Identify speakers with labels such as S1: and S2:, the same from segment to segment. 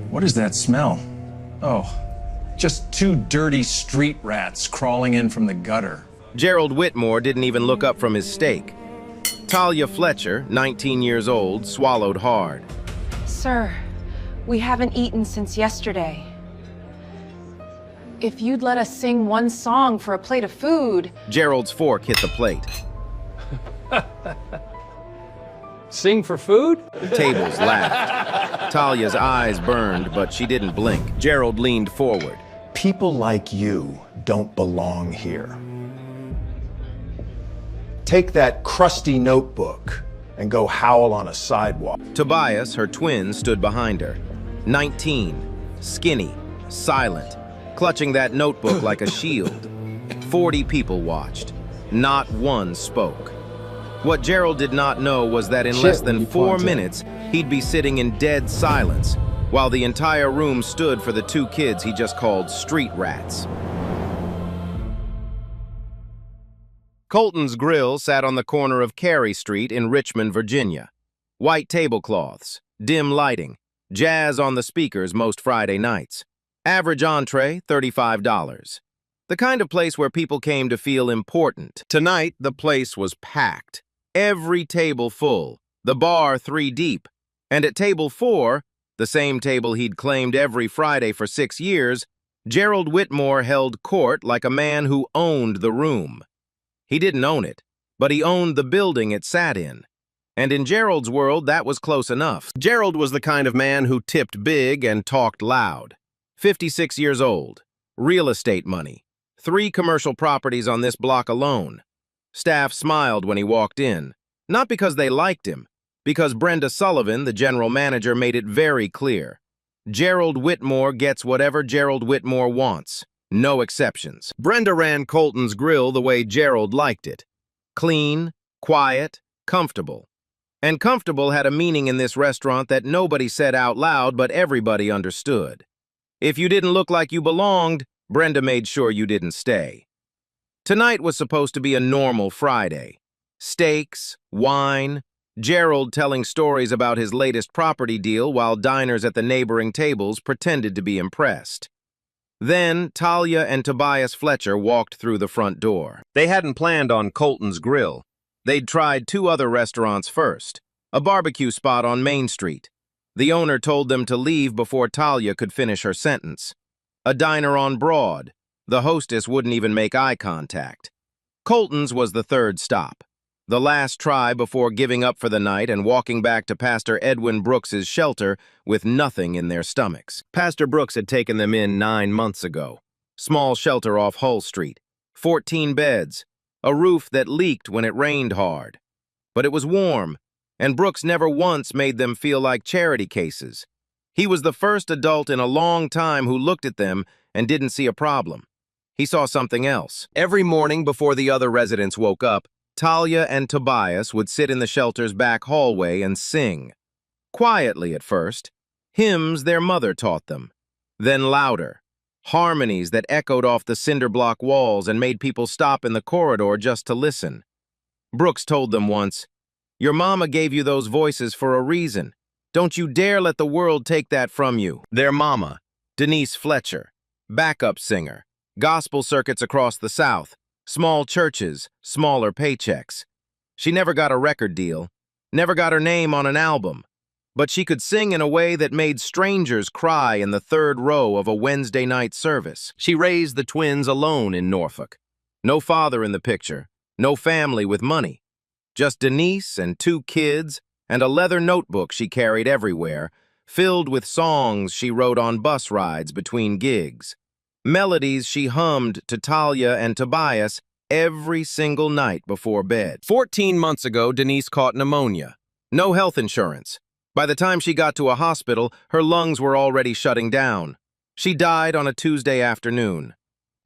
S1: What is that smell? Oh, just two dirty street rats crawling in from the gutter.
S2: Gerald Whitmore didn't even look up from his steak. Talia Fletcher, 19 years old, swallowed hard.
S3: Sir, we haven't eaten since yesterday. If you'd let us sing one song for a plate of food...
S2: Gerald's fork hit the plate.
S4: Sing for food?
S2: Tables laughed. Talia's eyes burned, but she didn't blink. Gerald leaned forward.
S5: People like you don't belong here. Take that crusty notebook and go howl on a sidewalk.
S2: Tobias, her twin, stood behind her. 19, skinny, silent, clutching that notebook like a shield. 40 people watched. Not one spoke. What Gerald did not know was that in less than 4 minutes, he'd be sitting in dead silence, while the entire room stood for the two kids he just called street rats. Colton's Grill sat on the corner of Carey Street in Richmond, Virginia. White tablecloths, dim lighting, jazz on the speakers most Friday nights. Average entree, $35. The kind of place where people came to feel important. Tonight, the place was packed. Every table full, the bar 3 deep. And at table 4, the same table he'd claimed every Friday for 6 years, Gerald Whitmore held court like a man who owned the room. He didn't own it, but he owned the building it sat in. And in Gerald's world, that was close enough. Gerald was the kind of man who tipped big and talked loud. 56 years old, real estate money, 3 commercial properties on this block alone. Staff smiled when he walked in, not because they liked him, because Brenda Sullivan, the general manager, made it very clear. Gerald Whitmore gets whatever Gerald Whitmore wants, no exceptions. Brenda ran Colton's Grill the way Gerald liked it. Clean, quiet, comfortable. And comfortable had a meaning in this restaurant that nobody said out loud, but everybody understood. If you didn't look like you belonged, Brenda made sure you didn't stay. Tonight was supposed to be a normal Friday. Steaks, wine, Gerald telling stories about his latest property deal while diners at the neighboring tables pretended to be impressed. Then Talia and Tobias Fletcher walked through the front door. They hadn't planned on Colton's Grill. They'd tried 2 other restaurants first, a barbecue spot on Main Street. The owner told them to leave before Talia could finish her sentence. A diner on Broad. The hostess wouldn't even make eye contact. Colton's was the 3rd stop, the last try before giving up for the night and walking back to Pastor Edwin Brooks's shelter with nothing in their stomachs. Pastor Brooks had taken them in 9 months ago. Small shelter off Hull Street, 14 beds, a roof that leaked when it rained hard. But it was warm, and Brooks never once made them feel like charity cases. He was the first adult in a long time who looked at them and didn't see a problem. He saw something else. Every morning before the other residents woke up, Talia and Tobias would sit in the shelter's back hallway and sing. Quietly at first, hymns their mother taught them. Then louder, harmonies that echoed off the cinder block walls and made people stop in the corridor just to listen. Brooks told them once, "Your mama gave you those voices for a reason. Don't you dare let the world take that from you." Their mama, Denise Fletcher, backup singer, gospel circuits across the South, small churches, smaller paychecks. She never got a record deal, never got her name on an album, but she could sing in a way that made strangers cry in the 3rd row of a Wednesday night service. She raised the twins alone in Norfolk. No father in the picture, no family with money. Just Denise and 2 kids and a leather notebook she carried everywhere, filled with songs she wrote on bus rides between gigs. Melodies she hummed to Talia and Tobias every single night before bed. 14 months ago, Denise caught pneumonia. No health insurance. By the time she got to a hospital, her lungs were already shutting down. She died on a Tuesday afternoon.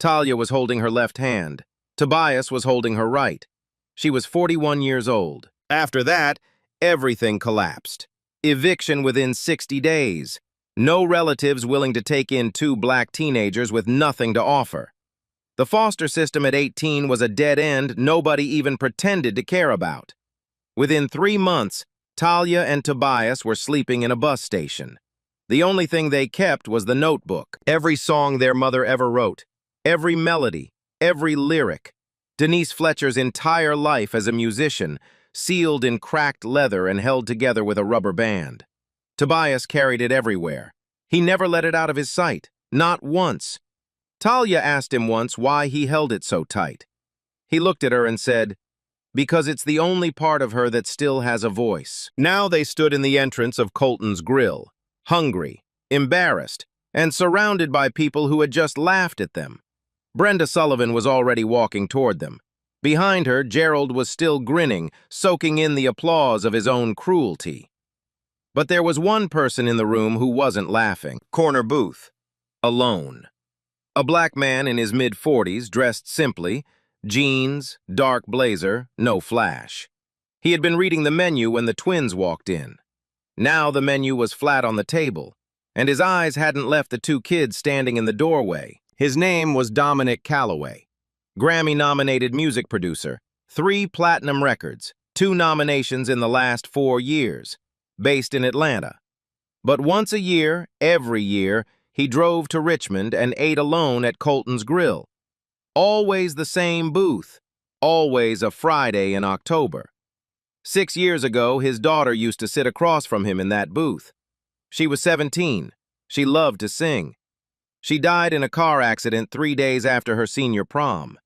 S2: Talia was holding her left hand. Tobias was holding her right. She was 41 years old. After that, everything collapsed. Eviction within 60 days. No relatives willing to take in 2 black teenagers with nothing to offer. The foster system at 18 was a dead end nobody even pretended to care about. Within 3 months, Talia and Tobias were sleeping in a bus station. The only thing they kept was the notebook. Every song their mother ever wrote, every melody, every lyric. Denise Fletcher's entire life as a musician, sealed in cracked leather and held together with a rubber band. Tobias carried it everywhere. He never let it out of his sight, not once. Talia asked him once why he held it so tight. He looked at her and said, "Because it's the only part of her that still has a voice." Now they stood in the entrance of Colton's Grill, hungry, embarrassed, and surrounded by people who had just laughed at them. Brenda Sullivan was already walking toward them. Behind her, Gerald was still grinning, soaking in the applause of his own cruelty. But there was one person in the room who wasn't laughing. Corner booth. Alone. A black man in his mid-40s, dressed simply, jeans, dark blazer, no flash. He had been reading the menu when the twins walked in. Now the menu was flat on the table, and his eyes hadn't left the two kids standing in the doorway. His name was Dominic Calloway, Grammy-nominated music producer, 3 platinum records, 2 nominations in the last 4 years, based in Atlanta. But once a year, every year, he drove to Richmond and ate alone at Colton's Grill. Always the same booth, always a Friday in October. 6 years ago, his daughter used to sit across from him in that booth. She was 17. She loved to sing. She died in a car accident 3 days after her senior prom.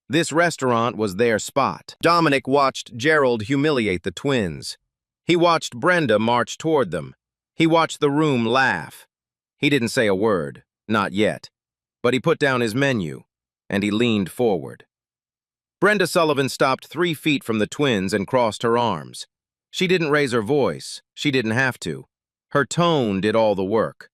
S2: This restaurant was their spot. Dominic watched Gerald humiliate the twins. He watched Brenda march toward them. He watched the room laugh. He didn't say a word, not yet, but he put down his menu, and he leaned forward. Brenda Sullivan stopped 3 feet from the twins and crossed her arms. She didn't raise her voice. She didn't have to. Her tone did all the work.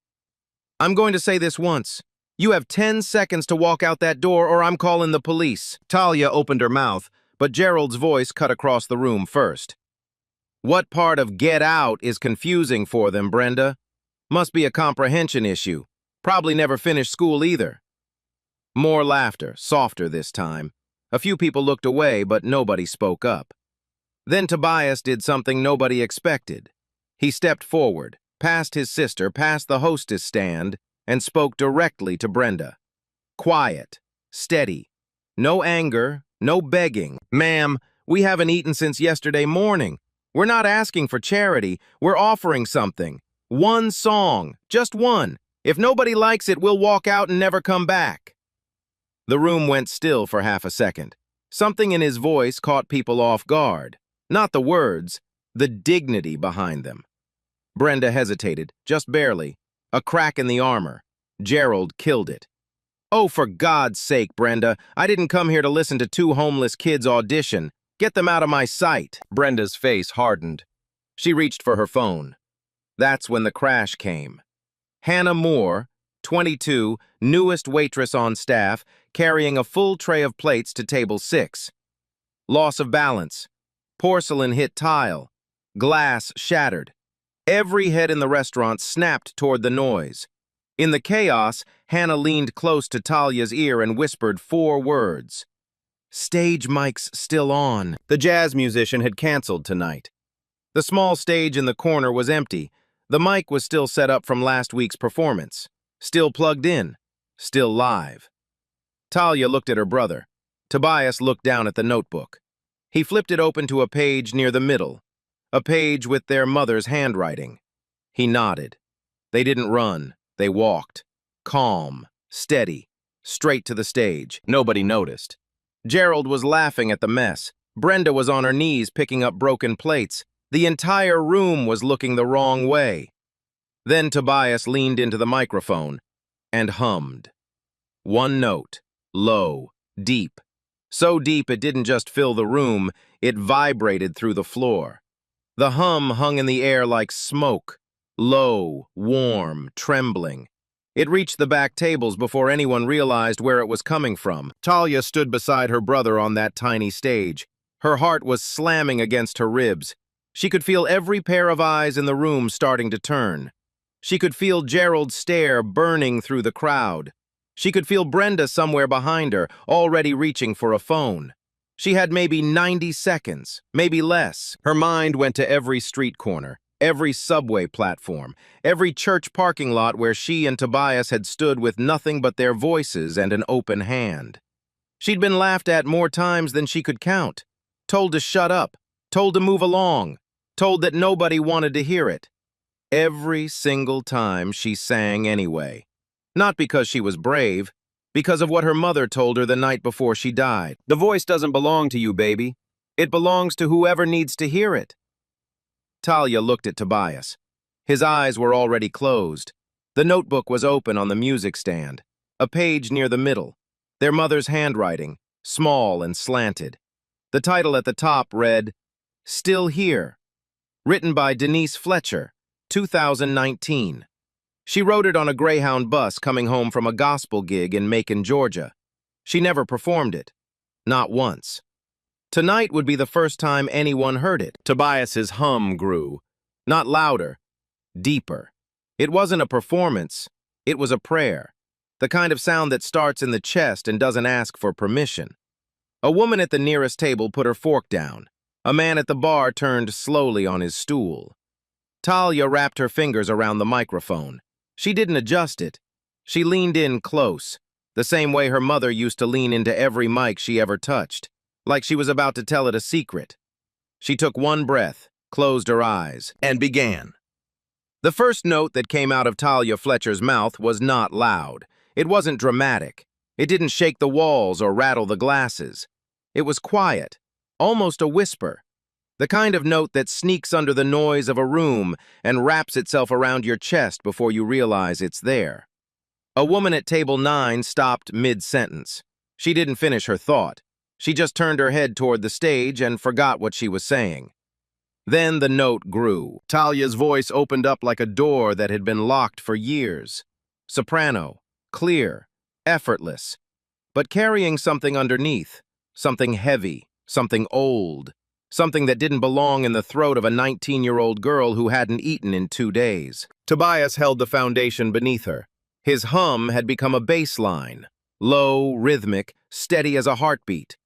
S2: "I'm going to say this once. You have 10 seconds to walk out that door or I'm calling the police." Talia opened her mouth, but Gerald's voice cut across the room first. "What part of get out is confusing for them, Brenda? Must be a comprehension issue. Probably never finished school either." More laughter, softer this time. A few people looked away, but nobody spoke up. Then Tobias did something nobody expected. He stepped forward, past his sister, past the hostess stand, and spoke directly to Brenda. Quiet, steady. No anger, no begging. "Ma'am, we haven't eaten since yesterday morning. We're not asking for charity. We're offering something. One song, just one. If nobody likes it, we'll walk out and never come back." The room went still for half a second. Something in his voice caught people off guard. Not the words, the dignity behind them. Brenda hesitated, just barely. A crack in the armor. Gerald killed it. "Oh, for God's sake, Brenda, I didn't come here to listen to 2 homeless kids audition. Get them out of my sight." Brenda's face hardened. She reached for her phone. That's when the crash came. Hannah Moore, 22, newest waitress on staff, carrying a full tray of plates to table 6. Loss of balance. Porcelain hit tile. Glass shattered. Every head in the restaurant snapped toward the noise. In the chaos, Hannah leaned close to Talia's ear and whispered 4 words. "Stage mic's still on." The jazz musician had canceled tonight. The small stage in the corner was empty. The mic was still set up from last week's performance. Still plugged in. Still live. Talia looked at her brother. Tobias looked down at the notebook. He flipped it open to a page near the middle. A page with their mother's handwriting. He nodded. They didn't run. They walked. Calm, steady, straight to the stage. Nobody noticed. Gerald was laughing at the mess. Brenda was on her knees picking up broken plates. The entire room was looking the wrong way. Then Tobias leaned into the microphone and hummed. One note, low, deep. So deep it didn't just fill the room, it vibrated through the floor. The hum hung in the air like smoke, low, warm, trembling. It reached the back tables before anyone realized where it was coming from. Talia stood beside her brother on that tiny stage. Her heart was slamming against her ribs. She could feel every pair of eyes in the room starting to turn. She could feel Gerald's stare burning through the crowd. She could feel Brenda somewhere behind her, already reaching for a phone. She had maybe 90 seconds, maybe less. Her mind went to every street corner, every subway platform, every church parking lot where she and Tobias had stood with nothing but their voices and an open hand. She'd been laughed at more times than she could count, told to shut up, told to move along, told that nobody wanted to hear it. Every single time she sang anyway. Not because she was brave, because of what her mother told her the night before she died. The voice doesn't belong to you, baby. It belongs to whoever needs to hear it. Talia looked at Tobias. His eyes were already closed. The notebook was open on the music stand, a page near the middle, their mother's handwriting, small and slanted. The title at the top read, Still Here, written by Denise Fletcher, 2019. She wrote it on a Greyhound bus coming home from a gospel gig in Macon, Georgia. She never performed it. Not once. Tonight would be the first time anyone heard it. Tobias's hum grew. Not louder, deeper. It wasn't a performance. It was a prayer. The kind of sound that starts in the chest and doesn't ask for permission. A woman at the nearest table put her fork down. A man at the bar turned slowly on his stool. Talia wrapped her fingers around the microphone. She didn't adjust it. She leaned in close, the same way her mother used to lean into every mic she ever touched, like she was about to tell it a secret. She took one breath, closed her eyes, and began. The first note that came out of Talia Fletcher's mouth was not loud. It wasn't dramatic. It didn't shake the walls or rattle the glasses. It was quiet, almost a whisper. The kind of note that sneaks under the noise of a room and wraps itself around your chest before you realize it's there. A woman at table 9 stopped mid-sentence. She didn't finish her thought. She just turned her head toward the stage and forgot what she was saying. Then the note grew. Talia's voice opened up like a door that had been locked for years. Soprano, clear, effortless, but carrying something underneath, something heavy, something old. Something that didn't belong in the throat of a 19-year-old girl who hadn't eaten in 2 days. Tobias held the foundation beneath her. His hum had become a bass line, low, rhythmic, steady as a heartbeat.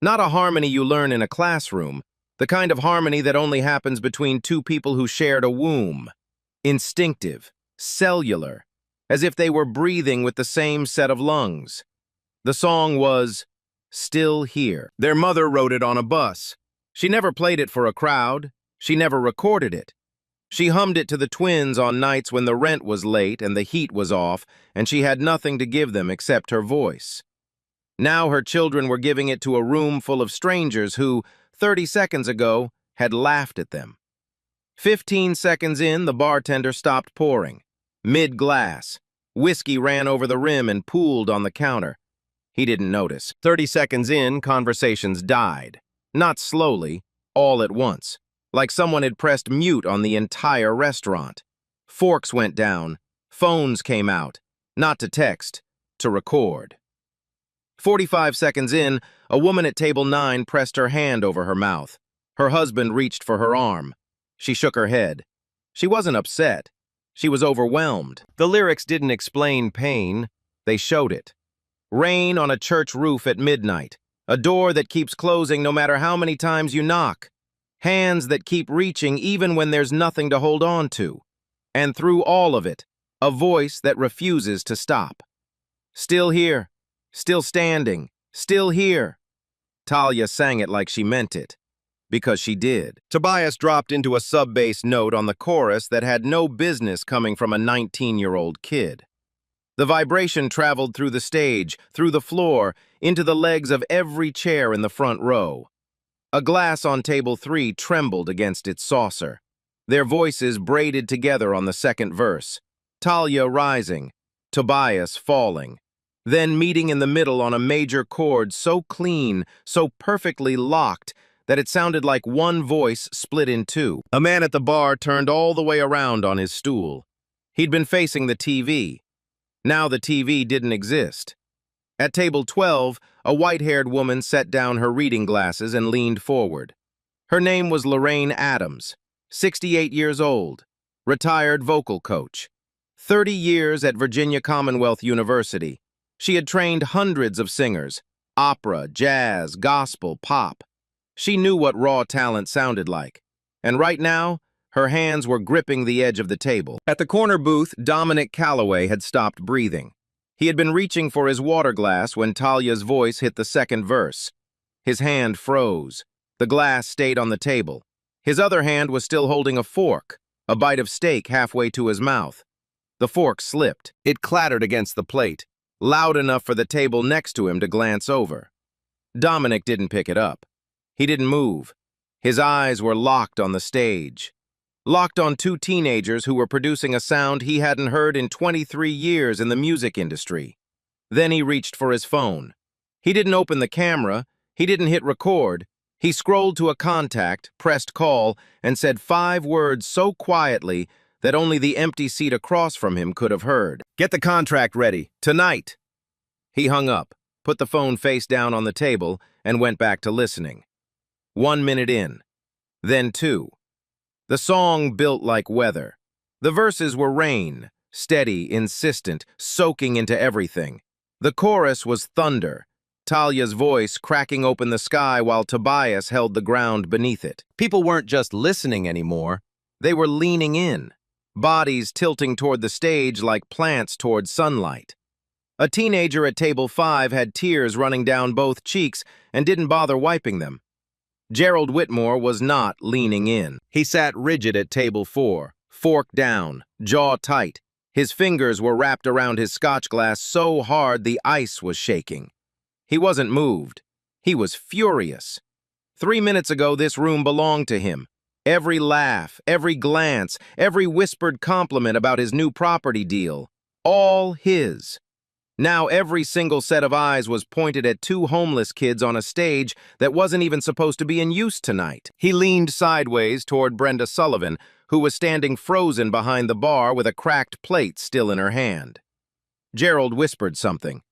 S2: Not a harmony you learn in a classroom, the kind of harmony that only happens between two people who shared a womb. Instinctive, cellular, as if they were breathing with the same set of lungs. The song was Still Here. Their mother wrote it on a bus. She never played it for a crowd. She never recorded it. She hummed it to the twins on nights when the rent was late and the heat was off, and she had nothing to give them except her voice. Now her children were giving it to a room full of strangers who, 30 seconds ago, had laughed at them. 15 seconds in, the bartender stopped pouring. Mid-glass, whiskey ran over the rim and pooled on the counter. He didn't notice. 30 seconds in, conversations died. Not slowly, all at once, like someone had pressed mute on the entire restaurant. Forks went down, phones came out, not to text, to record. 45 seconds in, a woman at table 9 pressed her hand over her mouth. Her husband reached for her arm. She shook her head. She wasn't upset. She was overwhelmed. The lyrics didn't explain pain, they showed it. Rain on a church roof at midnight. A door that keeps closing no matter how many times you knock. Hands that keep reaching even when there's nothing to hold on to. And through all of it, a voice that refuses to stop. Still here, still standing, still here. Talia sang it like she meant it. Because she did. Tobias dropped into a sub-bass note on the chorus that had no business coming from a 19-year-old kid. The vibration traveled through the stage, through the floor, into the legs of every chair in the front row. A glass on table 3 trembled against its saucer. Their voices braided together on the second verse. Talia rising, Tobias falling, then meeting in the middle on a major chord so clean, so perfectly locked, that it sounded like one voice split in two. A man at the bar turned all the way around on his stool. He'd been facing the TV. Now the TV didn't exist. At table 12, a white-haired woman set down her reading glasses and leaned forward. Her name was Lorraine Adams, 68 years old, retired vocal coach. 30 years at Virginia Commonwealth University. She had trained hundreds of singers, Opera, jazz, gospel, pop. She knew what raw talent sounded like. And right now, her hands were gripping the edge of the table. At the corner booth, Dominic Calloway had stopped breathing. He had been reaching for his water glass when Talia's voice hit the second verse. His hand froze. The glass stayed on the table. His other hand was still holding a fork, a bite of steak halfway to his mouth. The fork slipped. It clattered against the plate, loud enough for the table next to him to glance over. Dominic didn't pick it up. He didn't move. His eyes were locked on the stage. Locked on two teenagers who were producing a sound he hadn't heard in 23 years in the music industry. Then he reached for his phone. He didn't open the camera. He didn't hit record. He scrolled to a contact, pressed call, and said 5 words so quietly that only the empty seat across from him could have heard. "Get the contract ready. Tonight." He hung up, put the phone face down on the table, and went back to listening. 1 minute in. Then 2. The song built like weather. The verses were rain, steady, insistent, soaking into everything. The chorus was thunder, Talia's voice cracking open the sky while Tobias held the ground beneath it. People weren't just listening anymore. They were leaning in, bodies tilting toward the stage like plants toward sunlight. A teenager at table 5 had tears running down both cheeks and didn't bother wiping them. Gerald Whitmore was not leaning in. He sat rigid at table 4, fork down, jaw tight. His fingers were wrapped around his scotch glass so hard the ice was shaking. He wasn't moved. He was furious. 3 minutes ago, this room belonged to him. Every laugh, every glance, every whispered compliment about his new property deal, all his. Now every single set of eyes was pointed at 2 homeless kids on a stage that wasn't even supposed to be in use tonight. He leaned sideways toward Brenda Sullivan, who was standing frozen behind the bar with a cracked plate still in her hand. Gerald whispered something.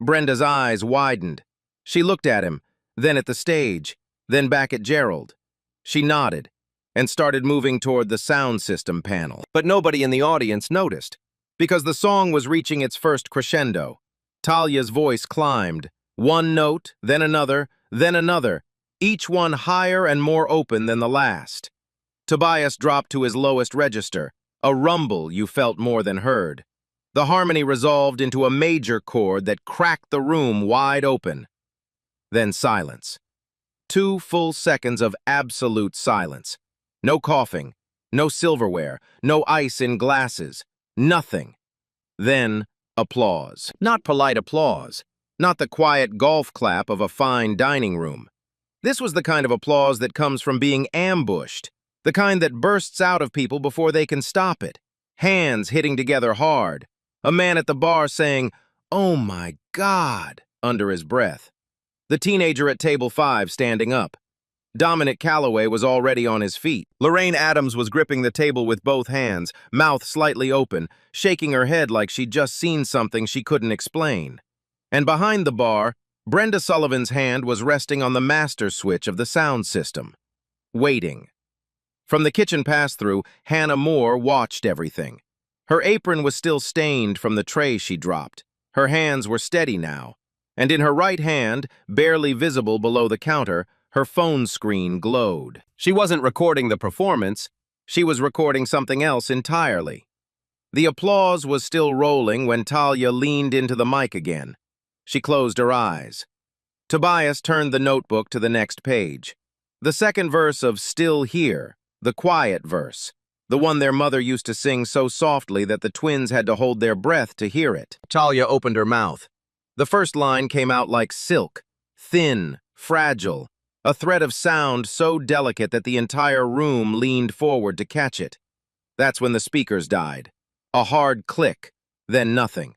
S2: Brenda's eyes widened. She looked at him, then at the stage, then back at Gerald. She nodded and started moving toward the sound system panel. But nobody in the audience noticed, because the song was reaching its first crescendo. Talia's voice climbed, one note, then another, each one higher and more open than the last. Tobias dropped to his lowest register, a rumble you felt more than heard. The harmony resolved into a major chord that cracked the room wide open. Then silence. 2 full seconds of absolute silence. No coughing, no silverware, no ice in glasses, nothing. Then applause. Not polite applause, not the quiet golf clap of a fine dining room. This was the kind of applause that comes from being ambushed, the kind that bursts out of people before they can stop it. Hands hitting together hard. A man at the bar saying, "Oh my God," under his breath. The teenager at table 5 standing up. Dominic Calloway was already on his feet. Lorraine Adams was gripping the table with both hands, mouth slightly open, shaking her head like she'd just seen something she couldn't explain. And behind the bar, Brenda Sullivan's hand was resting on the master switch of the sound system. Waiting. From the kitchen pass-through, Hannah Moore watched everything. Her apron was still stained from the tray she dropped. Her hands were steady now. And in her right hand, barely visible below the counter, her phone screen glowed. She wasn't recording the performance. She was recording something else entirely. The applause was still rolling when Talia leaned into the mic again. She closed her eyes. Tobias turned the notebook to the next page. The second verse of Still Here, the quiet verse. The one their mother used to sing so softly that the twins had to hold their breath to hear it. Talia opened her mouth. The first line came out like silk, thin, fragile, a thread of sound so delicate that the entire room leaned forward to catch it. That's when the speakers died. A hard click, then nothing.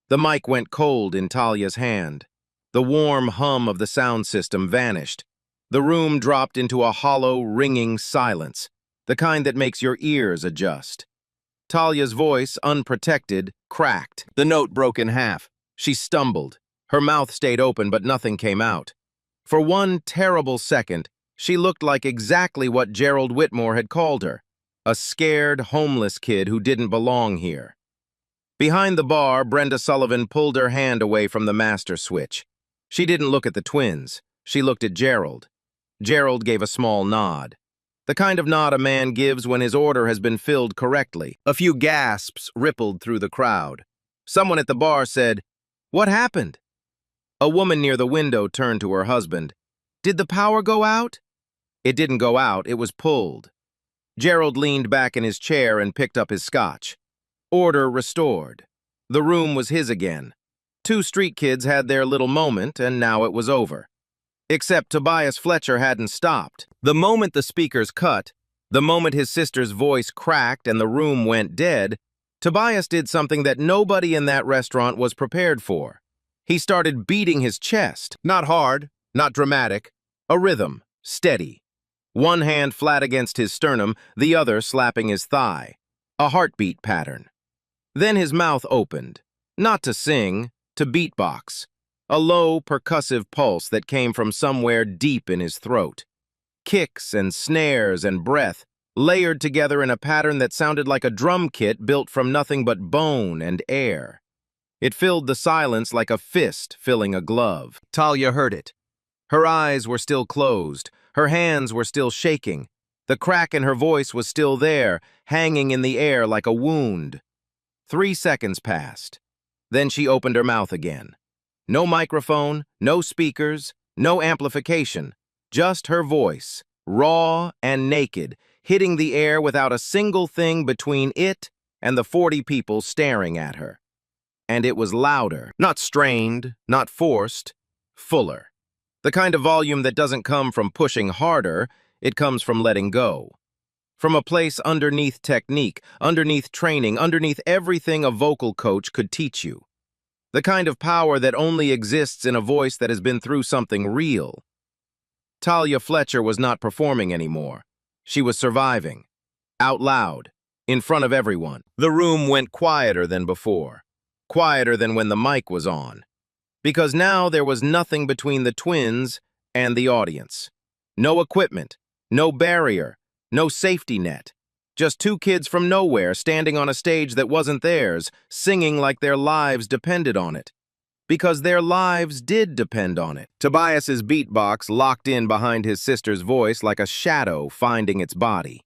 S2: The mic went cold in Talia's hand. The warm hum of the sound system vanished. The room dropped into a hollow, ringing silence, the kind that makes your ears adjust. Talia's voice, unprotected, cracked. The note broke in half. She stumbled. Her mouth stayed open, but nothing came out. For one terrible second, she looked like exactly what Gerald Whitmore had called her, a scared, homeless kid who didn't belong here. Behind the bar, Brenda Sullivan pulled her hand away from the master switch. She didn't look at the twins. She looked at Gerald. Gerald gave a small nod. The kind of nod a man gives when his order has been filled correctly. A few gasps rippled through the crowd. Someone at the bar said, "What happened?" A woman near the window turned to her husband. "Did the power go out?" It didn't go out, it was pulled. Gerald leaned back in his chair and picked up his scotch. Order restored. The room was his again. Two street kids had their little moment, and now it was over. Except Tobias Fletcher hadn't stopped. The moment the speakers cut, the moment his sister's voice cracked and the room went dead, Tobias did something that nobody in that restaurant was prepared for. He started beating his chest. Not hard, not dramatic. A rhythm, steady. One hand flat against his sternum, the other slapping his thigh. A heartbeat pattern. Then his mouth opened. Not to sing, to beatbox. A low, percussive pulse that came from somewhere deep in his throat. Kicks and snares and breath, layered together in a pattern that sounded like a drum kit built from nothing but bone and air. It filled the silence like a fist filling a glove. Talia heard it. Her eyes were still closed. Her hands were still shaking. The crack in her voice was still there, hanging in the air like a wound. 3 seconds passed. Then she opened her mouth again. No microphone, no speakers, no amplification. Just her voice, raw and naked, hitting the air without a single thing between it and the 40 people staring at her. And it was louder, not strained, not forced, fuller. The kind of volume that doesn't come from pushing harder, it comes from letting go. From a place underneath technique, underneath training, underneath everything a vocal coach could teach you. The kind of power that only exists in a voice that has been through something real. Talia Fletcher was not performing anymore. She was surviving. Out loud, in front of everyone. The room went quieter than before. Quieter than when the mic was on. Because now there was nothing between the twins and the audience. No equipment, no barrier, no safety net. Just two kids from nowhere standing on a stage that wasn't theirs, singing like their lives depended on it. Because their lives did depend on it. Tobias's beatbox locked in behind his sister's voice like a shadow finding its body.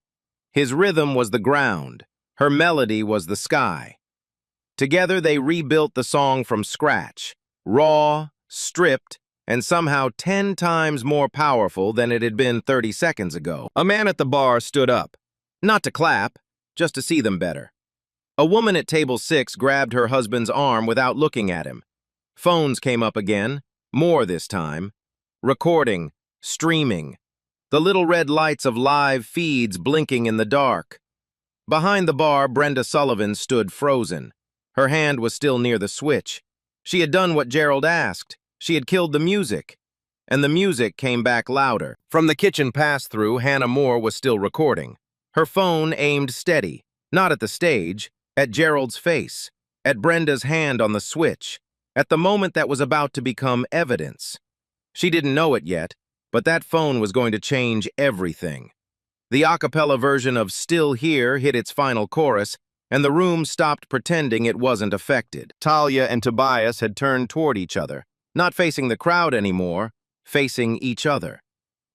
S2: His rhythm was the ground. Her melody was the sky. Together they rebuilt the song from scratch, raw, stripped, and somehow 10 times more powerful than it had been 30 seconds ago. A man at the bar stood up. Not to clap, just to see them better. A woman at table 6 grabbed her husband's arm without looking at him. Phones came up again, more this time. Recording, streaming. The little red lights of live feeds blinking in the dark. Behind the bar, Brenda Sullivan stood frozen. Her hand was still near the switch. She had done what Gerald asked. She had killed the music. And the music came back louder. From the kitchen pass-through, Hannah Moore was still recording. Her phone aimed steady, not at the stage, at Gerald's face, at Brenda's hand on the switch, at the moment that was about to become evidence. She didn't know it yet, but that phone was going to change everything. The a cappella version of Still Here hit its final chorus, and the room stopped pretending it wasn't affected. Talia and Tobias had turned toward each other, not facing the crowd anymore, facing each other.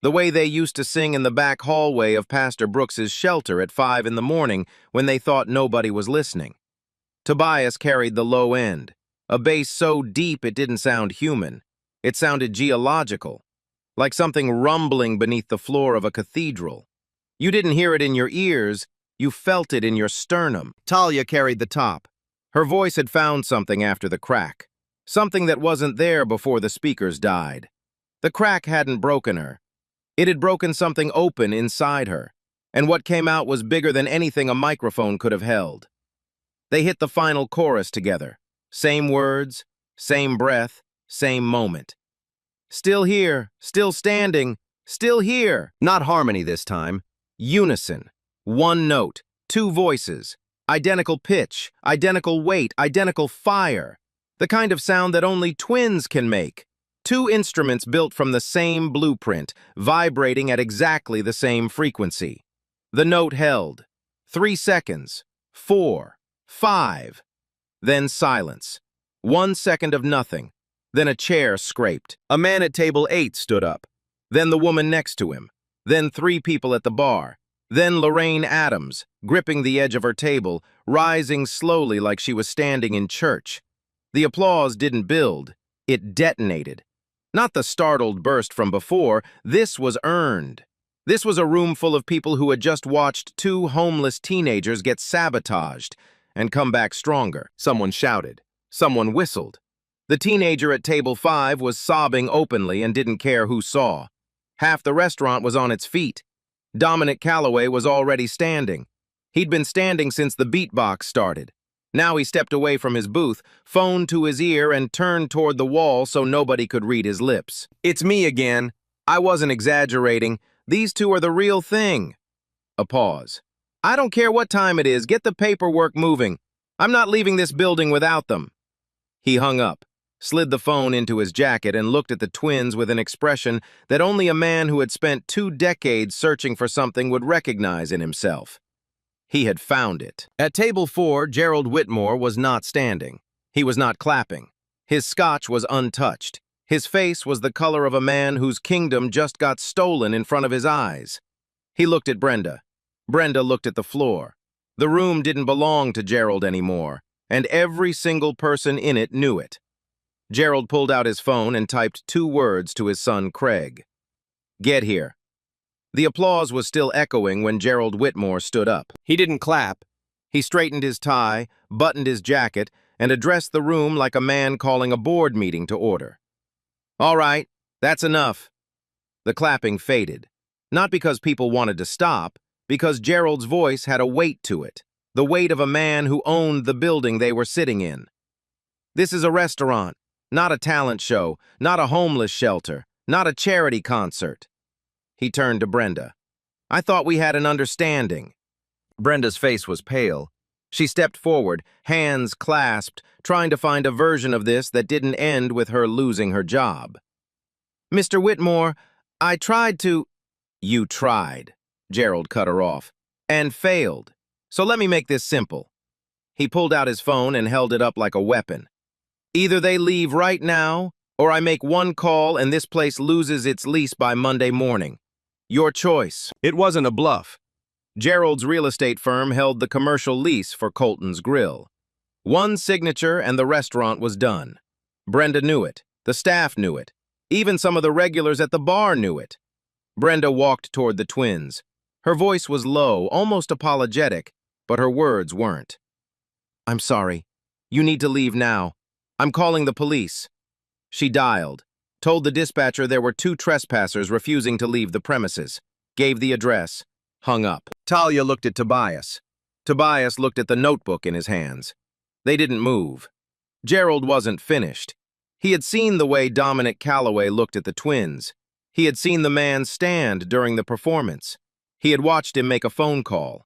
S2: The way they used to sing in the back hallway of Pastor Brooks's shelter at 5 in the morning when they thought nobody was listening. Tobias carried the low end, a bass so deep it didn't sound human. It sounded geological, like something rumbling beneath the floor of a cathedral. You didn't hear it in your ears, you felt it in your sternum. Talia carried the top. Her voice had found something after the crack, something that wasn't there before the speakers died. The crack hadn't broken her. It had broken something open inside her, and what came out was bigger than anything a microphone could have held. They hit the final chorus together. Same words, same breath, same moment. Still here, still standing, still here. Not harmony this time. Unison. One note, two voices. Identical pitch, identical weight, identical fire. The kind of sound that only twins can make. Two instruments built from the same blueprint, vibrating at exactly the same frequency. The note held. 3 seconds. 4. 5. Then silence. 1 second of nothing. Then a chair scraped. A man at table 8 stood up. Then the woman next to him. Then 3 people at the bar. Then Lorraine Adams, gripping the edge of her table, rising slowly like she was standing in church. The applause didn't build. It detonated. Not the startled burst from before. This was earned. This was a room full of people who had just watched 2 homeless teenagers get sabotaged and come back stronger. Someone shouted. Someone whistled. The teenager at table 5 was sobbing openly and didn't care who saw. Half the restaurant was on its feet. Dominic Calloway was already standing. He'd been standing since the beatbox started. Now he stepped away from his booth, phone to his ear, and turned toward the wall so nobody could read his lips. "It's me again. I wasn't exaggerating. These 2 are the real thing." A pause. "I don't care what time it is. Get the paperwork moving. I'm not leaving this building without them." He hung up, slid the phone into his jacket, and looked at the twins with an expression that only a man who had spent 2 decades searching for something would recognize in himself. He had found it. At table 4, Gerald Whitmore was not standing. He was not clapping. His scotch was untouched. His face was the color of a man whose kingdom just got stolen in front of his eyes. He looked at Brenda. Brenda looked at the floor. The room didn't belong to Gerald anymore, and every single person in it knew it. Gerald pulled out his phone and typed 2 words to his son Craig. "Get here." The applause was still echoing when Gerald Whitmore stood up. He didn't clap. He straightened his tie, buttoned his jacket, and addressed the room like a man calling a board meeting to order. "All right, that's enough." The clapping faded. Not because people wanted to stop, because Gerald's voice had a weight to it, the weight of a man who owned the building they were sitting in. "This is a restaurant, not a talent show, not a homeless shelter, not a charity concert." He turned to Brenda. "I thought we had an understanding." Brenda's face was pale. She stepped forward, hands clasped, trying to find a version of this that didn't end with her losing her job. "Mr. Whitmore, I tried to—" "You tried," Gerald cut her off, "and failed. So let me make this simple." He pulled out his phone and held it up like a weapon. "Either they leave right now, or I make 1 call and this place loses its lease by Monday morning. Your choice." It wasn't a bluff. Gerald's real estate firm held the commercial lease for Colton's Grill. 1 signature and the restaurant was done. Brenda knew it. The staff knew it. Even some of the regulars at the bar knew it. Brenda walked toward the twins. Her voice was low, almost apologetic, but her words weren't. "I'm sorry. You need to leave now. I'm calling the police." She dialed, told the dispatcher there were 2 trespassers refusing to leave the premises, gave the address, hung up. Talia looked at Tobias. Tobias looked at the notebook in his hands. They didn't move. Gerald wasn't finished. He had seen the way Dominic Calloway looked at the twins. He had seen the man stand during the performance. He had watched him make a phone call.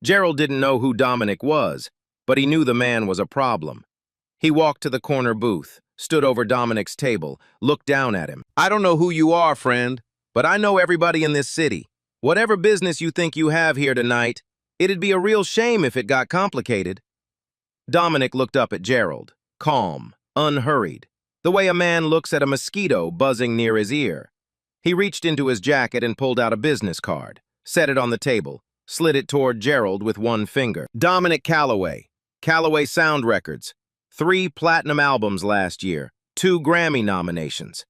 S2: Gerald didn't know who Dominic was, but he knew the man was a problem. He walked to the corner booth, stood over Dominic's table, looked down at him. "I don't know who you are, friend, but I know everybody in this city. Whatever business you think you have here tonight, it'd be a real shame if it got complicated." Dominic looked up at Gerald, calm, unhurried, the way a man looks at a mosquito buzzing near his ear. He reached into his jacket and pulled out a business card, set it on the table, slid it toward Gerald with 1 finger. "Dominic Calloway, Calloway Sound Records, 3 platinum albums last year, 2 Grammy nominations.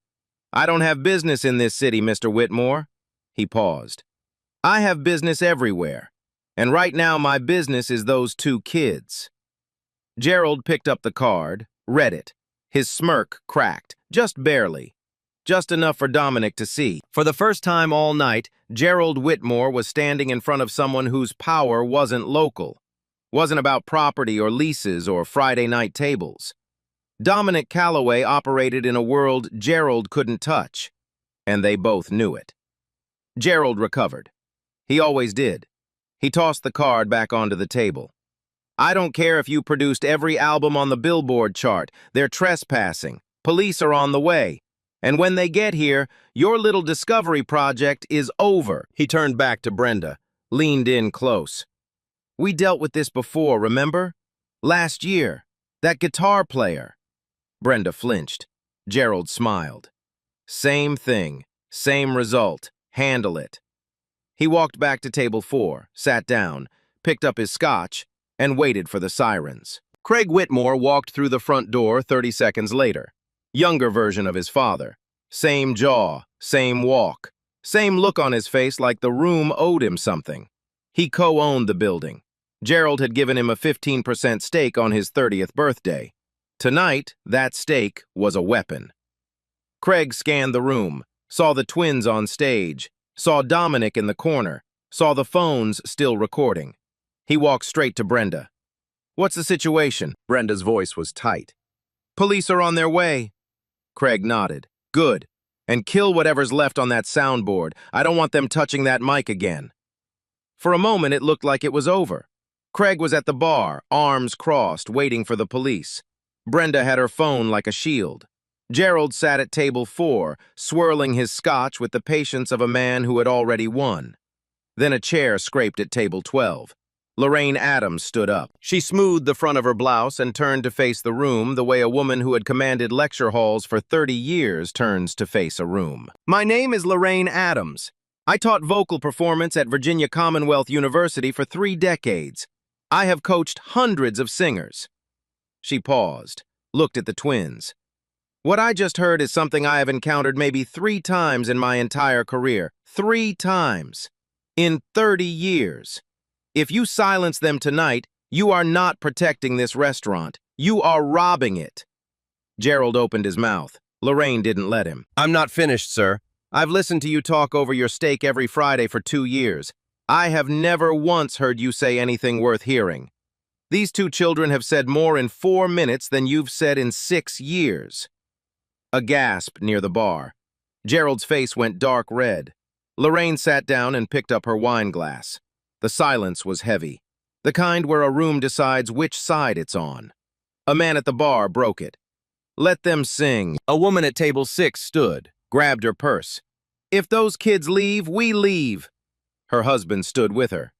S2: I don't have business in this city, Mr. Whitmore." He paused. "I have business everywhere, and right now my business is those 2 kids." Gerald picked up the card, read it. His smirk cracked, just barely. Just enough for Dominic to see. For the first time all night, Gerald Whitmore was standing in front of someone whose power wasn't local. Wasn't about property or leases or Friday night tables. Dominic Calloway operated in a world Gerald couldn't touch, and they both knew it. Gerald recovered. He always did. He tossed the card back onto the table. "I don't care if you produced every album on the Billboard chart. They're trespassing. Police are on the way. And when they get here, your little discovery project is over." He turned back to Brenda, leaned in close. "We dealt with this before, remember? Last year. That guitar player." Brenda flinched. Gerald smiled. Same thing, same result. Handle it. He walked back to table 4, sat down, picked up his scotch, and waited for the sirens. Craig Whitmore walked through the front door 30 seconds later. Younger version of his father. Same jaw, same walk, same look on his face like the room owed him something. He co-owned the building. Gerald had given him a 15% stake on his 30th birthday. Tonight, that stake was a weapon. Craig scanned the room, saw the twins on stage, saw Dominic in the corner, saw the phones still recording. He walked straight to Brenda. "What's the situation?" Brenda's voice was tight. "Police are on their way." Craig nodded. "Good. And kill whatever's left on that soundboard. I don't want them touching that mic again." For a moment, it looked like it was over. Craig was at the bar, arms crossed, waiting for the police. Brenda had her phone like a shield. Gerald sat at table 4, swirling his scotch with the patience of a man who had already won. Then a chair scraped at table 12. Lorraine Adams stood up. She smoothed the front of her blouse and turned to face the room the way a woman who had commanded lecture halls for 30 years turns to face a room. "My name is Lorraine Adams. I taught vocal performance at Virginia Commonwealth University for 3 decades. I have coached hundreds of singers." She paused, looked at the twins. "What I just heard is something I have encountered maybe 3 times in my entire career. 3 times. In 30 years. If you silence them tonight, you are not protecting this restaurant. You are robbing it." Gerald opened his mouth. Lorraine didn't let him. "I'm not finished, sir. I've listened to you talk over your steak every Friday for 2 years. I have never once heard you say anything worth hearing. These 2 children have said more in 4 minutes than you've said in 6 years. A gasp near the bar. Gerald's face went dark red. Lorraine sat down and picked up her wine glass. The silence was heavy, the kind where a room decides which side it's on. A man at the bar broke it. "Let them sing." A woman at table 6 stood, grabbed her purse. "If those kids leave, we leave." Her husband stood with her.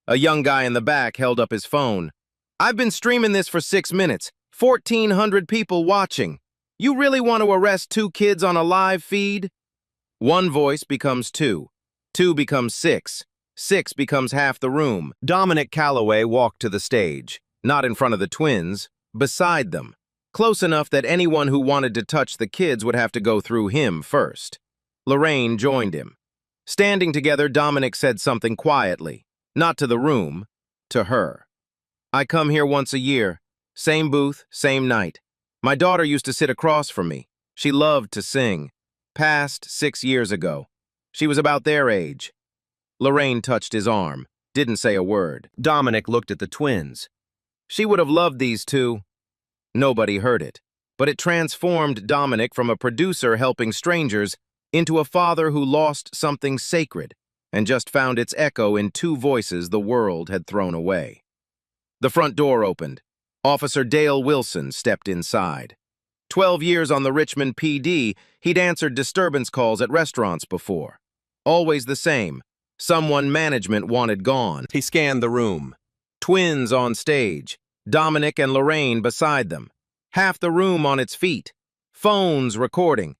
S2: A young guy in the back held up his phone. "I've been streaming this for 6 minutes. 1,400 people watching. You really want to arrest 2 kids on a live feed?" One voice becomes 2. 2 becomes 6. 6 becomes half the room. Dominic Calloway walked to the stage, not in front of the twins, beside them, close enough that anyone who wanted to touch the kids would have to go through him first. Lorraine joined him. Standing together, Dominic said something quietly, not to the room, to her. "I come here once a year. Same booth, same night. My daughter used to sit across from me. She loved to sing. Passed 6 years ago. She was about their age." Lorraine touched his arm, didn't say a word. Dominic looked at the twins. She would have loved these 2. Nobody heard it, but it transformed Dominic from a producer helping strangers into a father who lost something sacred and just found its echo in 2 voices the world had thrown away. The front door opened. Officer Dale Wilson stepped inside. 12 years on the Richmond PD, he'd answered disturbance calls at restaurants before. Always the same. Someone management wanted gone. He scanned the room. Twins on stage. Dominic and Lorraine beside them. Half the room on its feet. Phones recording.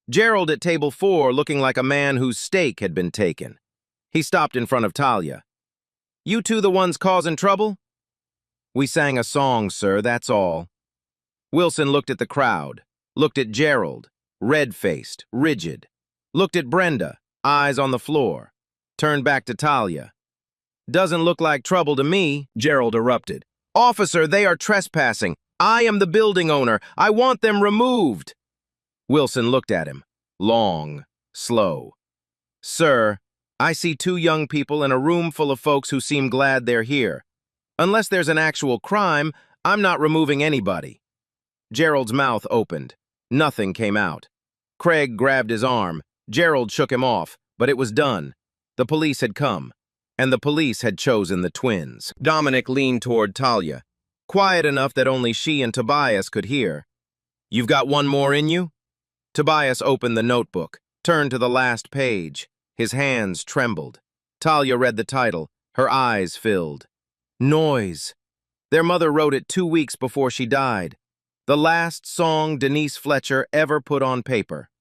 S2: Gerald at table 4 looking like a man whose steak had been taken. He stopped in front of Talia. "You 2 the ones causing trouble?" "We sang a song, sir, that's all." Wilson looked at the crowd, looked at Gerald, red-faced, rigid, looked at Brenda, eyes on the floor, turned back to Talia. "Doesn't look like trouble to me," Gerald erupted. "Officer, they are trespassing. I am the building owner. I want them removed." Wilson looked at him, long, slow. "Sir, I see 2 young people in a room full of folks who seem glad they're here. Unless there's an actual crime, I'm not removing anybody." Gerald's mouth opened. Nothing came out. Craig grabbed his arm. Gerald shook him off, but it was done. The police had come, and the police had chosen the twins. Dominic leaned toward Talia, quiet enough that only she and Tobias could hear. "You've got one more in you?" Tobias opened the notebook, turned to the last page. His hands trembled. Talia read the title. Her eyes filled. "Noise." Their mother wrote it 2 weeks before she died. The last song Denise Fletcher ever put on paper.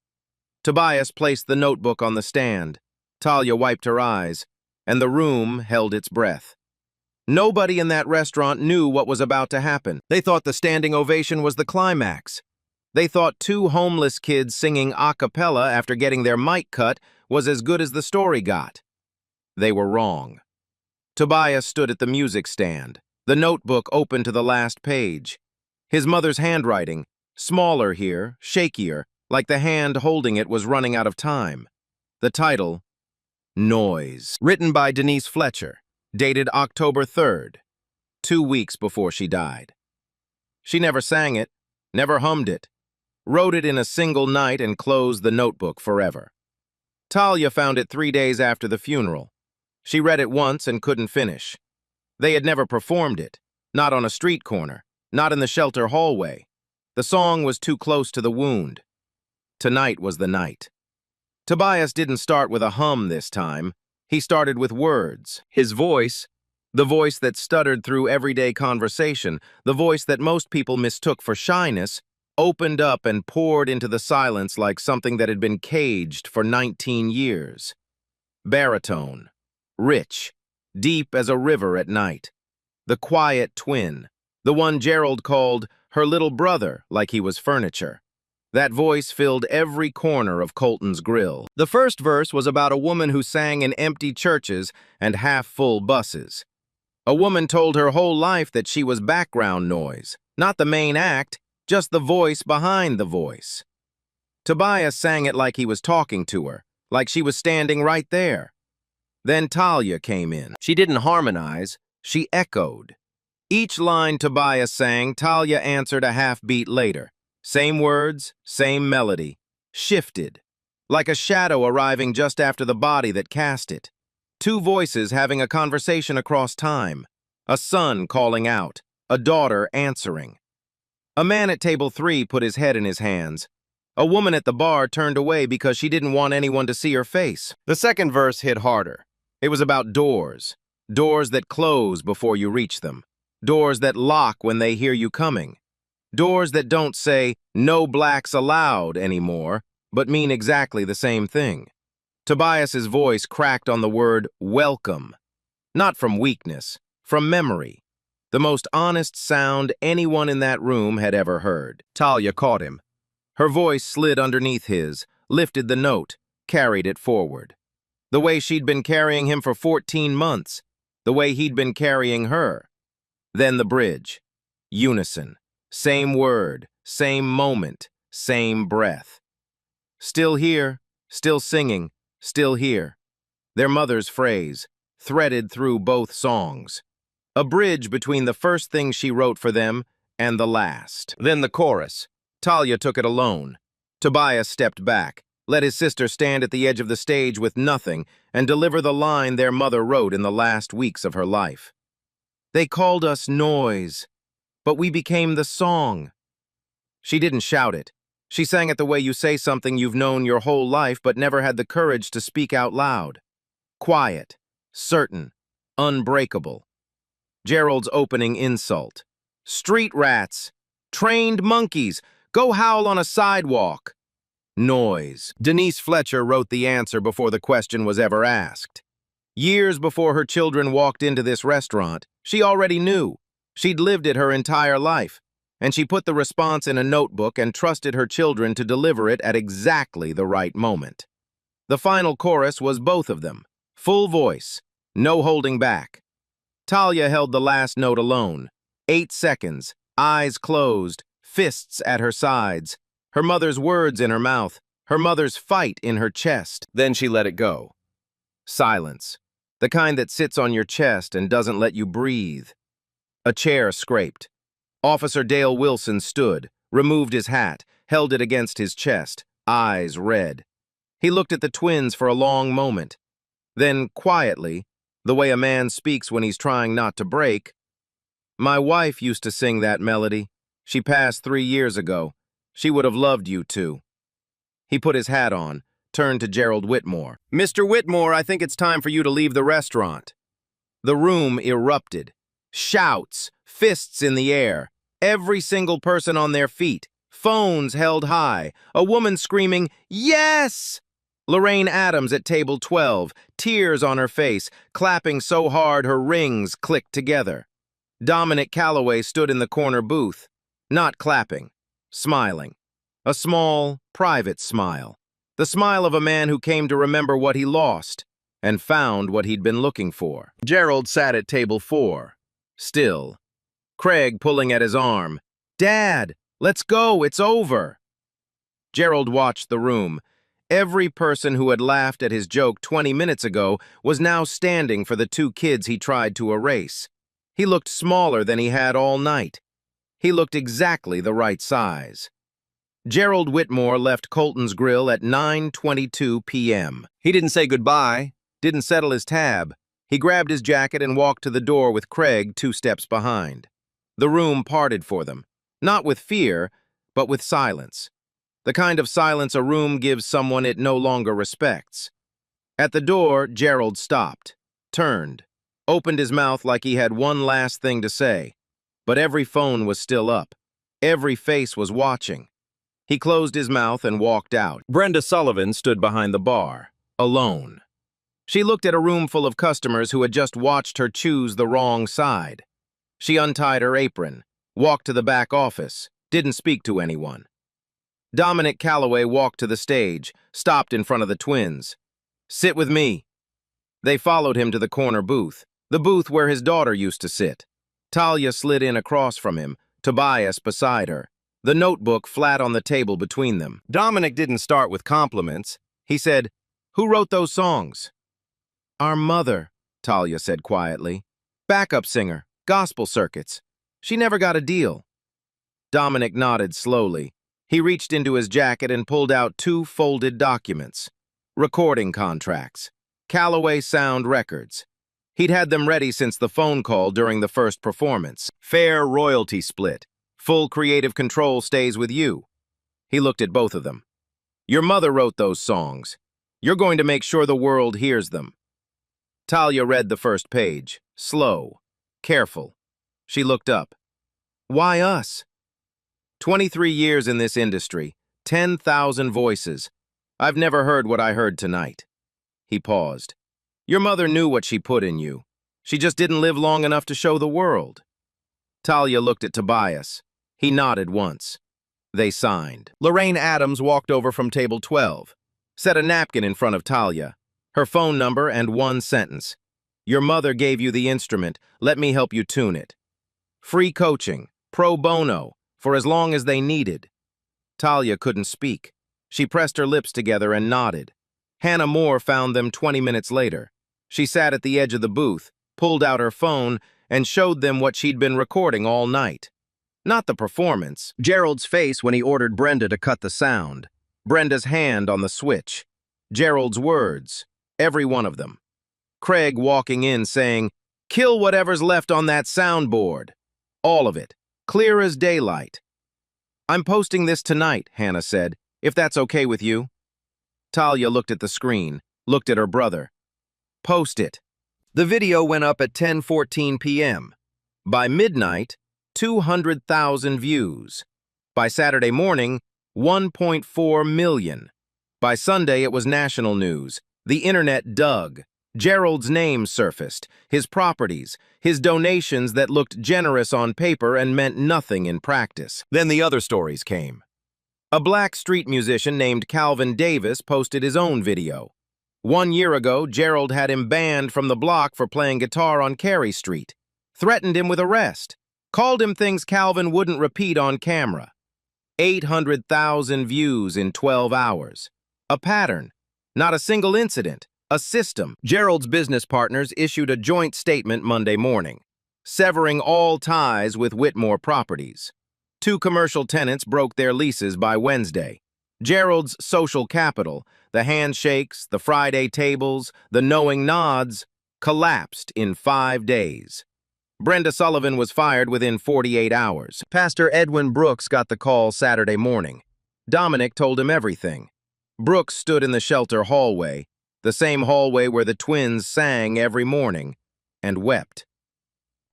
S2: Tobias placed the notebook on the stand. Talia wiped her eyes, and the room held its breath. Nobody in that restaurant knew what was about to happen. They thought the standing ovation was the climax. They thought two homeless kids singing a cappella after getting their mic cut was as good as the story got. They were wrong. Tobias stood at the music stand, the notebook open to the last page. His mother's handwriting, smaller here, shakier, like the hand holding it was running out of time. The title, Noise, written by Denise Fletcher, dated October 3rd, 2 weeks before she died. She never sang it, never hummed it, wrote it in a single night and closed the notebook forever. Talia found it 3 days after the funeral. She read it once and couldn't finish. They had never performed it, not on a street corner, not in the shelter hallway. The song was too close to the wound. Tonight was the night. Tobias didn't start with a hum this time. He started with words. His voice, the voice that stuttered through everyday conversation, the voice that most people mistook for shyness, opened up and poured into the silence like something that had been caged for 19 years. Baritone, rich, deep as a river at night. The quiet twin, the one Gerald called her little brother like he was furniture. That voice filled every corner of Colton's grill. The first verse was about a woman who sang in empty churches and half-full buses. A woman told her whole life that she was background noise, not the main act, just the voice behind the voice. Tobias sang it like he was talking to her, like she was standing right there. Then Talia came in. She didn't harmonize, she echoed. Each line Tobias sang, Talia answered a half-beat later. Same words, same melody, shifted, like a shadow arriving just after the body that cast it. Two voices having a conversation across time, a son calling out, a daughter answering. A man at table 3 put his head in his hands. A woman at the bar turned away because she didn't want anyone to see her face. The second verse hit harder. It was about doors, doors that close before you reach them, doors that lock when they hear you coming. Doors that don't say, no blacks allowed anymore, but mean exactly the same thing. Tobias's voice cracked on the word welcome. Not from weakness, from memory. The most honest sound anyone in that room had ever heard. Talia caught him. Her voice slid underneath his, lifted the note, carried it forward. The way she'd been carrying him for 14 months. The way he'd been carrying her. Then the bridge. Unison. Same word, same moment, same breath. Still here, still singing, still here. Their mother's phrase, threaded through both songs. A bridge between the first thing she wrote for them and the last. Then the chorus. Talia took it alone. Tobias stepped back, let his sister stand at the edge of the stage with nothing and deliver the line their mother wrote in the last weeks of her life. They called us noise. But we became the song. She didn't shout it. She sang it the way you say something you've known your whole life but never had the courage to speak out loud. Quiet, certain, unbreakable. Gerald's opening insult. Street rats, trained monkeys, go howl on a sidewalk. Noise. Denise Fletcher wrote the answer before the question was ever asked. Years before her children walked into this restaurant, she already knew. She'd lived it her entire life, and she put the response in a notebook and trusted her children to deliver it at exactly the right moment. The final chorus was both of them, full voice, no holding back. Talia held the last note alone, 8 seconds, eyes closed, fists at her sides, her mother's words in her mouth, her mother's fight in her chest. Then she let it go. Silence, the kind that sits on your chest and doesn't let you breathe. A chair scraped. Officer Dale Wilson stood, removed his hat, held it against his chest, eyes red. He looked at the twins for a long moment. Then, quietly, the way a man speaks when he's trying not to break, "My wife used to sing that melody. She passed 3 years ago. She would have loved you too." He put his hat on, turned to Gerald Whitmore. "Mr. Whitmore, I think it's time for you to leave the restaurant." The room erupted. Shouts, fists in the air. Every single person on their feet, phones held high, a woman screaming, "Yes!" Lorraine Adams at table 12, tears on her face, clapping so hard her rings clicked together. Dominic Calloway stood in the corner booth, not clapping, smiling. A small, private smile. The smile of a man who came to remember what he lost and found what he'd been looking for. Gerald sat at table 4, still. Craig pulling at his arm. "Dad, let's go, it's over." Gerald watched the room. Every person who had laughed at his joke 20 minutes ago was now standing for the 2 kids he tried to erase. He looked smaller than he had all night. He looked exactly the right size. Gerald Whitmore left Colton's Grill at 9:22 p.m. He didn't say goodbye, didn't settle his tab. He grabbed his jacket and walked to the door with Craig 2 steps behind. The room parted for them, not with fear, but with silence. The kind of silence a room gives someone it no longer respects. At the door, Gerald stopped, turned, opened his mouth like he had one last thing to say. But every phone was still up. Every face was watching. He closed his mouth and walked out. Brenda Sullivan stood behind the bar, alone. She looked at a room full of customers who had just watched her choose the wrong side. She untied her apron, walked to the back office, didn't speak to anyone. Dominic Calloway walked to the stage, stopped in front of the twins. "Sit with me." They followed him to the corner booth, the booth where his daughter used to sit. Talia slid in across from him, Tobias beside her, the notebook flat on the table between them. Dominic didn't start with compliments. He said, "Who wrote those songs?" "Our mother," Talia said quietly. "Backup singer, gospel circuits. She never got a deal." Dominic nodded slowly. He reached into his jacket and pulled out 2 folded documents. Recording contracts. Calloway Sound Records. He'd had them ready since the phone call during the first performance. Fair royalty split. Full creative control stays with you. He looked at both of them. "Your mother wrote those songs. You're going to make sure the world hears them." Talia read the first page, slow, careful. She looked up. "Why us?" 23 years in this industry, 10,000 voices. I've never heard what I heard tonight. He paused. "Your mother knew what she put in you. She just didn't live long enough to show the world." Talia looked at Tobias. He nodded once. They signed. Lorraine Adams walked over from table 12, set a napkin in front of Talia, her phone number and one sentence. "Your mother gave you the instrument. Let me help you tune it. Free coaching, pro bono, for as long as they needed." Talia couldn't speak. She pressed her lips together and nodded. Hannah Moore found them 20 minutes later. She sat at the edge of the booth, pulled out her phone, and showed them what she'd been recording all night. Not the performance, Gerald's face when he ordered Brenda to cut the sound, Brenda's hand on the switch, Gerald's words, every one of them. Craig walking in saying, "Kill whatever's left on that soundboard." All of it, clear as daylight. "I'm posting this tonight," Hannah said, "if that's okay with you." Talia looked at the screen, looked at her brother. "Post it." The video went up at 10:14 p.m. By midnight, 200,000 views. By Saturday morning, 1.4 million. By Sunday, it was national news. The internet dug. Gerald's name surfaced, his properties, his donations that looked generous on paper and meant nothing in practice. Then the other stories came. A black street musician named Calvin Davis posted his own video. 1 year ago, Gerald had him banned from the block for playing guitar on Carey Street, threatened him with arrest, called him things Calvin wouldn't repeat on camera. 800,000 views in 12 hours. A pattern, not a single incident, a system. Gerald's business partners issued a joint statement Monday morning, severing all ties with Whitmore Properties. 2 commercial tenants broke their leases by Wednesday. Gerald's social capital, the handshakes, the Friday tables, the knowing nods, collapsed in 5 days. Brenda Sullivan was fired within 48 hours. Pastor Edwin Brooks got the call Saturday morning. Dominic told him everything. Brooks stood in the shelter hallway, the same hallway where the twins sang every morning, and wept.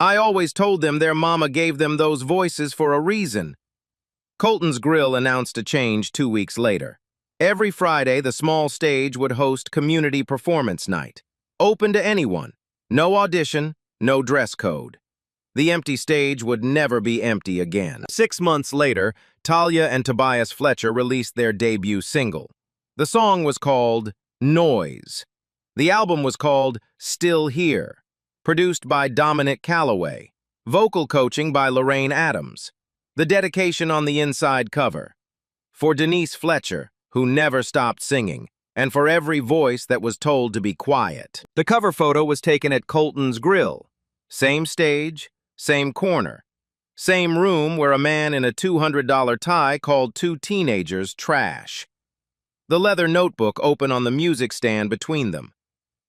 S2: I always told them their mama gave them those voices for a reason. Colton's Grill announced a change 2 weeks later. Every Friday, the small stage would host community performance night. Open to anyone. No audition, no dress code. The empty stage would never be empty again. 6 months later, Talia and Tobias Fletcher released their debut single. The song was called Noise. The album was called Still Here, produced by Dominic Calloway, vocal coaching by Lorraine Adams. The dedication on the inside cover. For Denise Fletcher, who never stopped singing, and for every voice that was told to be quiet. The cover photo was taken at Colton's Grill. Same stage, same corner. Same room where a man in a $200 tie called two teenagers trash. The leather notebook open on the music stand between them.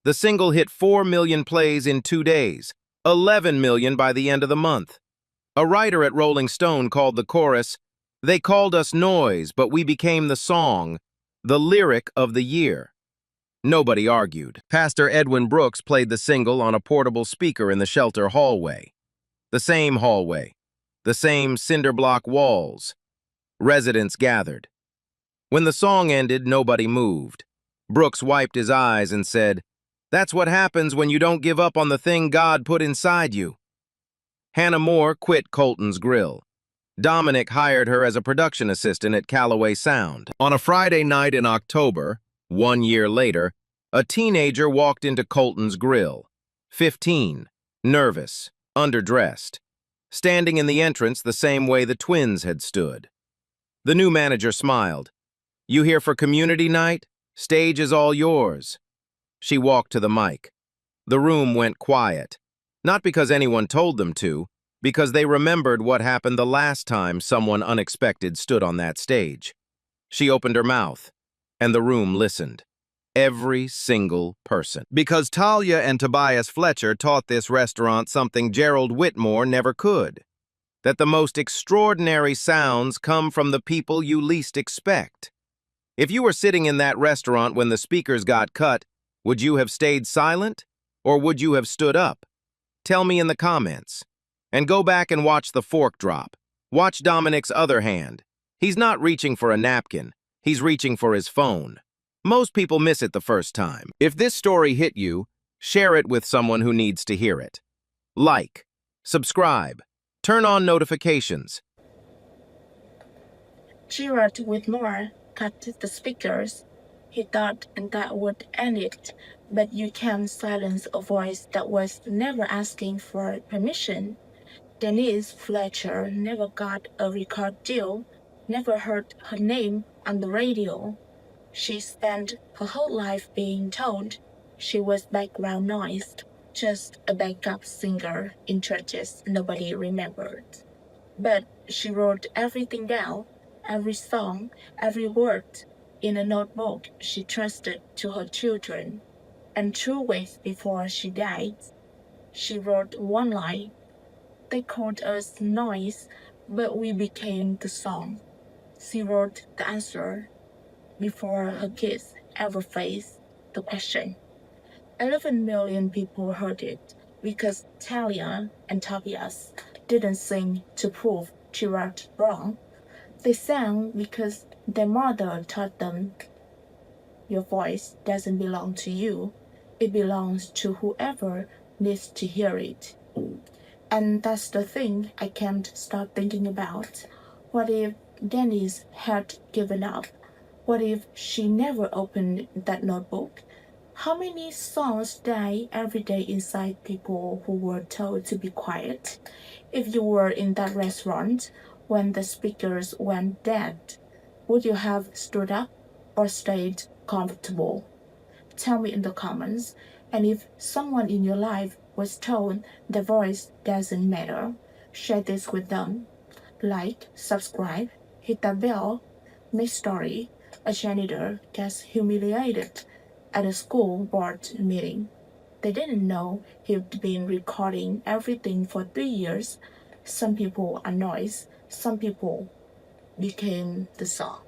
S2: The single hit 4 million plays in 2 days, 11 million by the end of the month. A writer at Rolling Stone called the chorus, "They called us noise, but we became the song, the lyric of the year." Nobody argued. Pastor Edwin Brooks played the single on a portable speaker in the shelter hallway. The same hallway, the same cinder block walls. Residents gathered. When the song ended, nobody moved. Brooks wiped his eyes and said, "That's what happens when you don't give up on the thing God put inside you." Hannah Moore quit Colton's Grill. Dominic hired her as a production assistant at Callaway Sound. On a Friday night in October, 1 year later, a teenager walked into Colton's Grill. 15, nervous, underdressed, standing in the entrance the same way the twins had stood. The new manager smiled. "You here for community night? Stage is all yours." She walked to the mic. The room went quiet. Not because anyone told them to, because they remembered what happened the last time someone unexpected stood on that stage. She opened her mouth, and the room listened. Every single person. Because Talia and Tobias Fletcher taught this restaurant something Gerald Whitmore never could. That the most extraordinary sounds come from the people you least expect. If you were sitting in that restaurant when the speakers got cut, would you have stayed silent, or would you have stood up? Tell me in the comments. And go back and watch the fork drop. Watch Dominic's other hand. He's not reaching for a napkin. He's reaching for his phone. Most people miss it the first time. If this story hit you, share it with someone who needs to hear it. Like, subscribe, turn on notifications.
S6: Gerard Whitmore cut the speakers. He thought that would end it, but you can't silence a voice that was never asking for permission. Denise Fletcher never got a record deal, never heard her name on the radio. She spent her whole life being told she was background noise, just a backup singer in churches nobody remembered. But she wrote everything down, every song, every word, in a notebook she trusted to her children. And 2 weeks before she died, she wrote one line, "They called us noise, but we became the song." She wrote the answer before her kids ever faced the question. 11 million people heard it because Talia and Tobias didn't sing to prove Gerard wrong. They sang because their mother taught them, "Your voice doesn't belong to you. It belongs to whoever needs to hear it." And that's the thing I can't stop thinking about. What if Denise had given up? What if she never opened that notebook? How many songs die every day inside people who were told to be quiet? If you were in that restaurant when the speakers went dead, would you have stood up or stayed comfortable? Tell me in the comments. And if someone in your life was told their voice doesn't matter, share this with them. Like, subscribe, hit that bell. Next story, a janitor gets humiliated at a school board meeting. They didn't know he'd been recording everything for 3 years. Some people are noise, some people became the song.